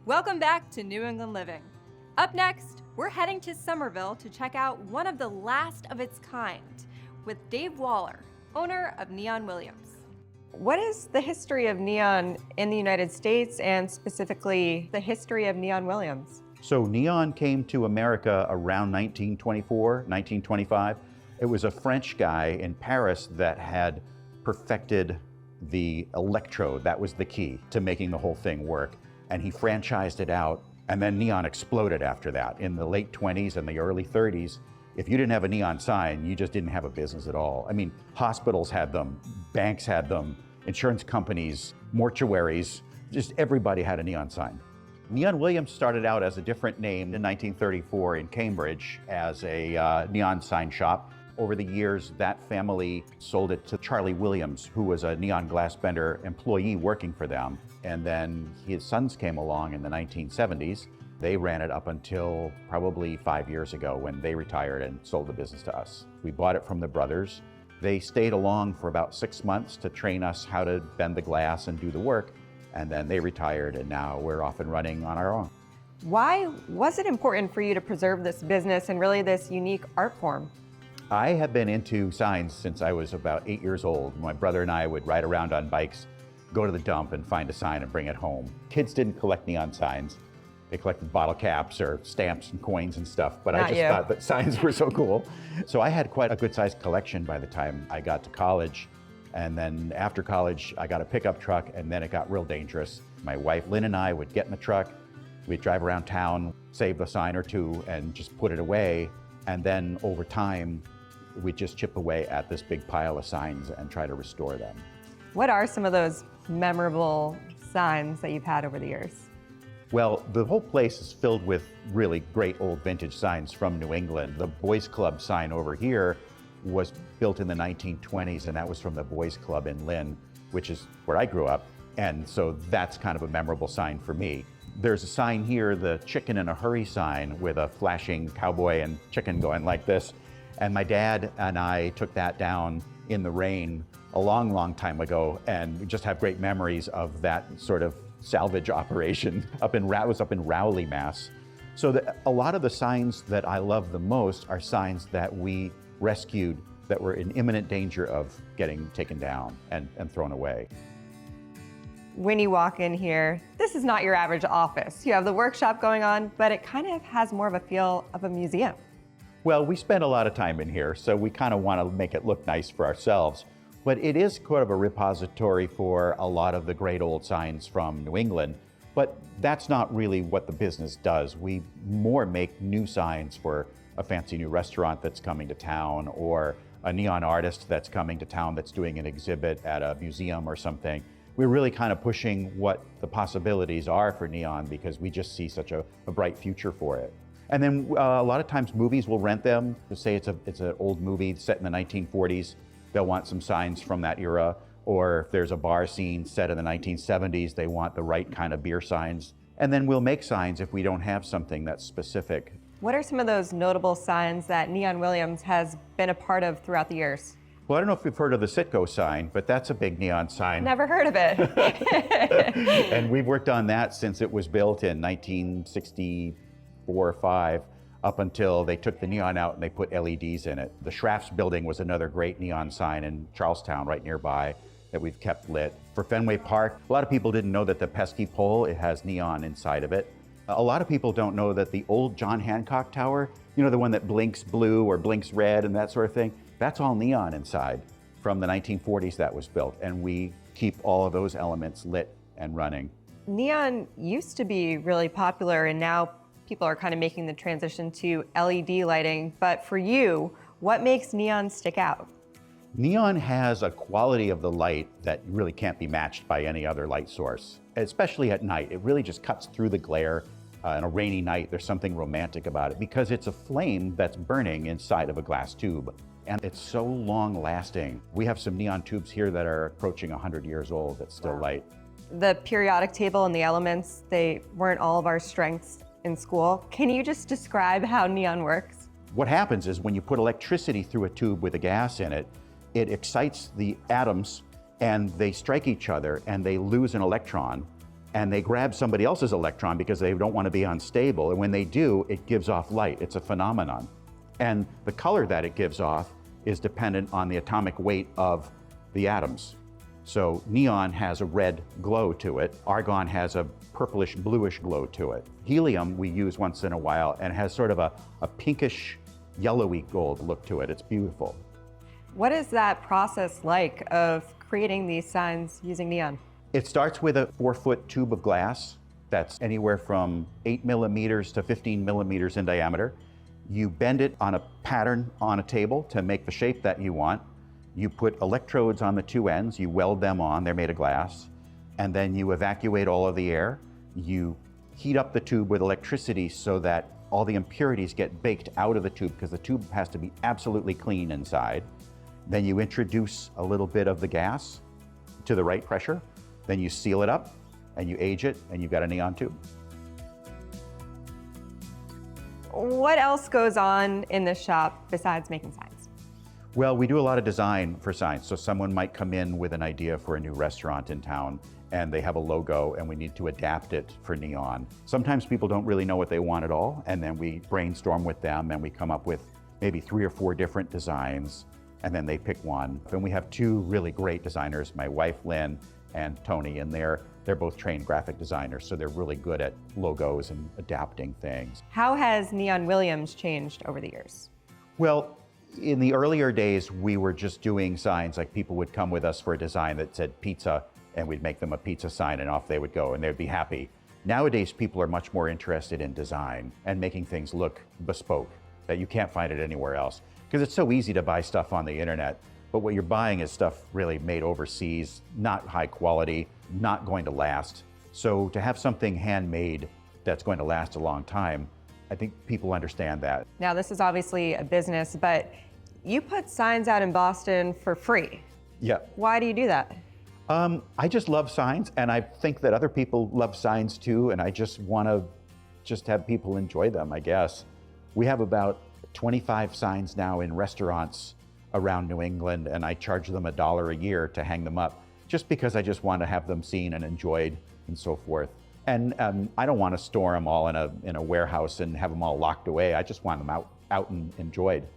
Welcome back to New England Living. Up next, we're heading to Somerville to check out one of the last of its kind with Dave Waller, owner of Neon Williams. What is the history of neon in the United States and specifically the history of Neon Williams? So neon came to America around 1924, 1925. It was a French guy in Paris that had perfected the electrode. That was the key to making the whole thing work. And he franchised it out, and then neon exploded after that. In the late 20s and the early 30s, if you didn't have a neon sign, you just didn't have a business at all. I mean, hospitals had them, banks had them, insurance companies, mortuaries, just everybody had a neon sign. Neon Williams started out as a different name in 1934 in Cambridge as a neon sign shop. Over the years, that family sold it to Charlie Williams, who was a neon glass bender employee working for them. And then his sons came along in the 1970s. They ran it up until probably 5 years ago when they retired and sold the business to us. We bought it from the brothers. They stayed along for about 6 months to train us how to bend the glass and do the work. And then they retired, and now we're off and running on our own. Why was it important for you to preserve this business and really this unique art form? I have been into signs since I was about 8 years old. My brother and I would ride around on bikes, go to the dump and find a sign and bring it home. Kids didn't collect neon signs. They collected bottle caps or stamps and coins and stuff, but I just thought that signs were so cool. So I had quite a good sized collection by the time I got to college. And then after college, I got a pickup truck, and then it got real dangerous. My wife, Lynn, and I would get in the truck, we'd drive around town, save a sign or two, and just put it away. And then over time, we'd just chip away at this big pile of signs and try to restore them. What are some of those memorable signs that you've had over the years? Well, the whole place is filled with really great old vintage signs from New England. The Boys Club sign over here was built in the 1920s, and that was from the Boys Club in Lynn, which is where I grew up. And so that's kind of a memorable sign for me. There's a sign here, the Chicken in a Hurry sign, with a flashing cowboy and chicken going like this. And my dad and I took that down in the rain a long, long time ago, and we just have great memories of that sort of salvage operation it was up in Rowley, Mass. So a lot of the signs that I love the most are signs that we rescued that were in imminent danger of getting taken down and thrown away. When you walk in here, this is not your average office. You have the workshop going on, but it kind of has more of a feel of a museum. Well, we spend a lot of time in here, so we kind of want to make it look nice for ourselves. But it is kind of a repository for a lot of the great old signs from New England. But that's not really what the business does. We more make new signs for a fancy new restaurant that's coming to town, or a neon artist that's coming to town that's doing an exhibit at a museum or something. We're really kind of pushing what the possibilities are for neon because we just see such a bright future for it. And then a lot of times movies will rent them. Say it's an old movie set in the 1940s. They'll want some signs from that era. Or if there's a bar scene set in the 1970s, they want the right kind of beer signs. And then we'll make signs if we don't have something that's specific. What are some of those notable signs that Neon Williams has been a part of throughout the years? Well, I don't know if you've heard of the Citgo sign, but that's a big neon sign. Never heard of it. And we've worked on that since it was built in 1964 or 5, up until they took the neon out and they put LEDs in it. The Schrafft's building was another great neon sign in Charlestown, right nearby, that we've kept lit. For Fenway Park, a lot of people didn't know that the pesky pole, it has neon inside of it. A lot of people don't know that the old John Hancock Tower, you know, the one that blinks blue or blinks red and that sort of thing, that's all neon inside. From the 1940s that was built, and we keep all of those elements lit and running. Neon used to be really popular, and now people are kind of making the transition to LED lighting. But for you, what makes neon stick out? Neon has a quality of the light that really can't be matched by any other light source, especially at night. It really just cuts through the glare. On a rainy night, there's something romantic about it because it's a flame that's burning inside of a glass tube. And it's so long lasting. We have some neon tubes here that are approaching 100 years old that still light. The periodic table and the elements, they weren't all of our strengths in school. Can you just describe how neon works? What happens is when you put electricity through a tube with a gas in it, it excites the atoms and they strike each other and they lose an electron. and they grab somebody else's electron because they don't want to be unstable. And when they do, it gives off light. It's a phenomenon. And the color that it gives off is dependent on the atomic weight of the atoms. So neon has a red glow to it. Argon has a purplish bluish glow to it. Helium we use once in a while and has sort of a pinkish yellowy gold look to it. It's beautiful. What is that process like of creating these signs using neon? It starts with a 4-foot tube of glass that's anywhere from 8 millimeters to 15 millimeters in diameter. You bend it on a pattern on a table to make the shape that you want. You put electrodes on the two ends, you weld them on, they're made of glass, and then you evacuate all of the air. You heat up the tube with electricity so that all the impurities get baked out of the tube because the tube has to be absolutely clean inside. Then you introduce a little bit of the gas to the right pressure. Then you seal it up and you age it and you've got a neon tube. What else goes on in this shop besides making signs? Well, we do a lot of design for signs. So someone might come in with an idea for a new restaurant in town and they have a logo and we need to adapt it for neon. Sometimes people don't really know what they want at all, and then we brainstorm with them and we come up with maybe 3 or 4 different designs, and then they pick one. And we have 2 really great designers, my wife Lynn and Tony, and they're both trained graphic designers, so they're really good at logos and adapting things. How has Neon Williams changed over the years? Well, in the earlier days, we were just doing signs, like people would come with us for a design that said pizza, and we'd make them a pizza sign and off they would go and they'd be happy. Nowadays, people are much more interested in design and making things look bespoke, that you can't find it anywhere else. Because it's so easy to buy stuff on the internet, but what you're buying is stuff really made overseas, not high quality, not going to last. So to have something handmade that's going to last a long time, I think people understand that. Now, this is obviously a business, but you put signs out in Boston for free. Yeah. Why do you do that? I just love signs, and I think that other people love signs too, and I just want to have people enjoy them, I guess. We have about 25 signs now in restaurants around New England, and I charge them $1 a year to hang them up, just because I just want to have them seen and enjoyed and so forth. And I don't want to store them all in a warehouse and have them all locked away. I just want them out and enjoyed.